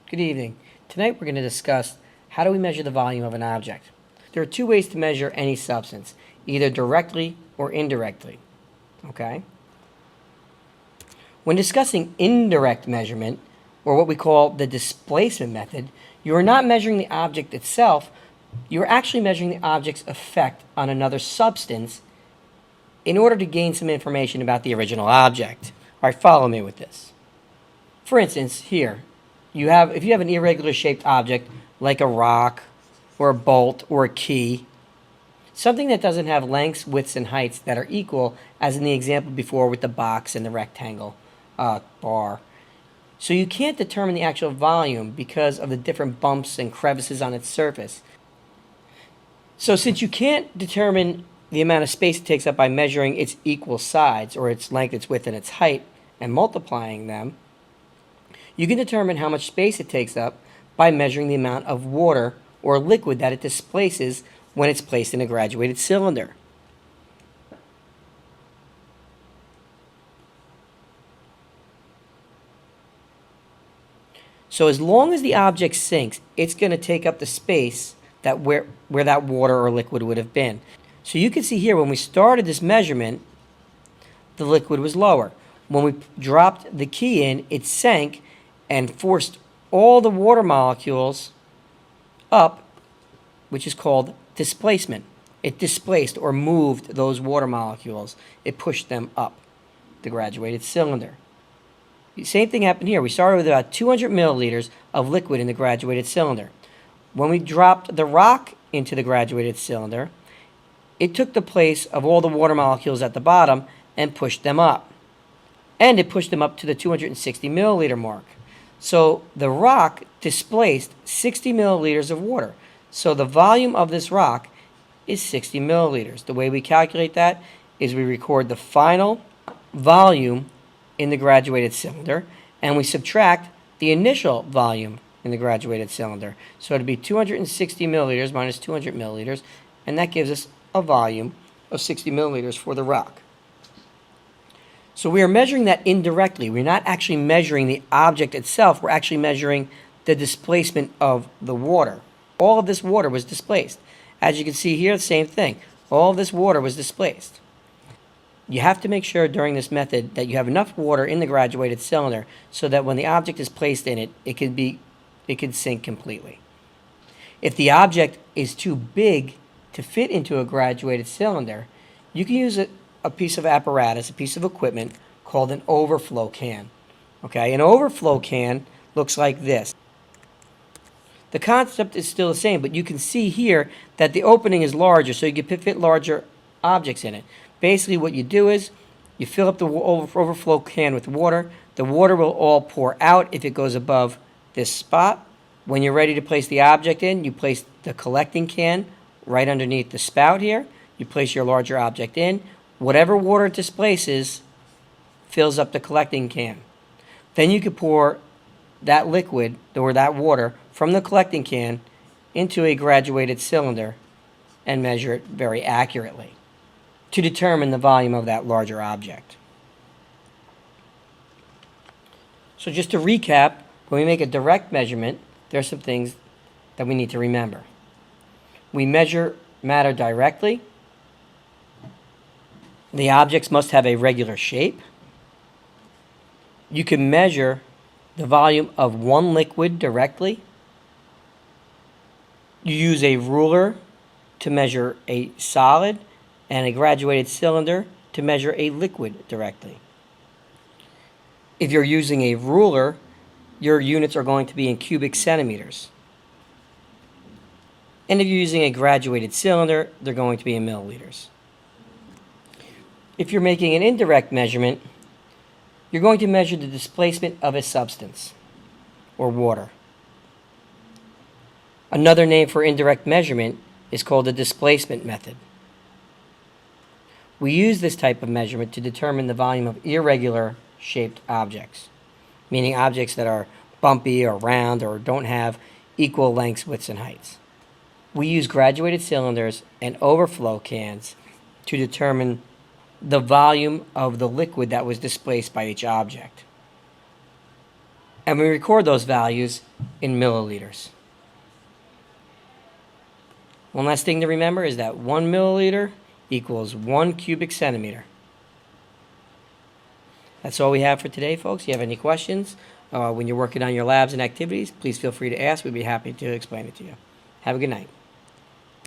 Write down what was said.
Good evening. Tonight we're going to discuss how do we measure the volume of an object. There are two ways to measure any substance, either directly or indirectly. Okay? When discussing indirect measurement, or what we call the displacement method, you are not measuring the object itself, you are actually measuring the object's effect on another substance in order to gain some information about the original object. All right, follow me with this. For instance, here, if you have an irregular shaped object like a rock or a bolt or a key, something that doesn't have lengths, widths, and heights that are equal, as in the example before with the box and the rectangle bar. So you can't determine the actual volume because of the different bumps and crevices on its surface. So since you can't determine the amount of space it takes up by measuring its equal sides, or its length, its width, and its height, and multiplying them, you can determine how much space it takes up by measuring the amount of water or liquid that it displaces when it's placed in a graduated cylinder. So as long as the object sinks, it's going to take up the space that where that water or liquid would have been. So you can see here when we started this measurement, the liquid was lower. When we dropped the key in, it sank and forced all the water molecules up, which is called displacement. It displaced or moved those water molecules. It pushed them up the graduated cylinder. The same thing happened here. We started with about 200 milliliters of liquid in the graduated cylinder. When we dropped the rock into the graduated cylinder, it took the place of all the water molecules at the bottom and pushed them up. And it pushed them up to the 260 milliliter mark. So the rock displaced 60 milliliters of water. So the volume of this rock is 60 milliliters. The way we calculate that is we record the final volume in the graduated cylinder and we subtract the initial volume in the graduated cylinder. So it'd be 260 milliliters minus 200 milliliters, and that gives us a volume of 60 milliliters for the rock. So we are measuring that indirectly. We're not actually measuring the object itself. We're actually measuring the displacement of the water. All of this water was displaced. As you can see here, the same thing. All of this water was displaced. You have to make sure during this method that you have enough water in the graduated cylinder so that when the object is placed in it, it can sink completely. If the object is too big to fit into a graduated cylinder, you can use a piece of apparatus, a piece of equipment called an overflow can. Okay, an overflow can looks like this. The concept is still the same, but you can see here that the opening is larger, so you can fit larger objects in it. Basically what you do is you fill up the overflow can with water. The water will all pour out if it goes above this spot. When you're ready to place the object in, you place the collecting can right underneath the spout here. You place your larger object in. Whatever water it displaces fills up the collecting can. Then you could pour that liquid or that water from the collecting can into a graduated cylinder and measure it very accurately to determine the volume of that larger object. So just to recap, when we make a direct measurement, there are some things that we need to remember. We measure matter directly. The objects must have a regular shape. You can measure the volume of one liquid directly. You use a ruler to measure a solid and a graduated cylinder to measure a liquid directly. If you're using a ruler, your units are going to be in cubic centimeters. And if you're using a graduated cylinder, they're going to be in milliliters. If you're making an indirect measurement, you're going to measure the displacement of a substance or water. Another name for indirect measurement is called the displacement method. We use this type of measurement to determine the volume of irregular shaped objects, meaning objects that are bumpy or round or don't have equal lengths, widths, and heights. We use graduated cylinders and overflow cans to determine the volume of the liquid that was displaced by each object. And we record those values in milliliters. One last thing to remember is that 1 milliliter equals 1 cubic centimeter. That's all we have for today, folks. If you have any questions when you're working on your labs and activities, please feel free to ask. We'd be happy to explain it to you. Have a good night.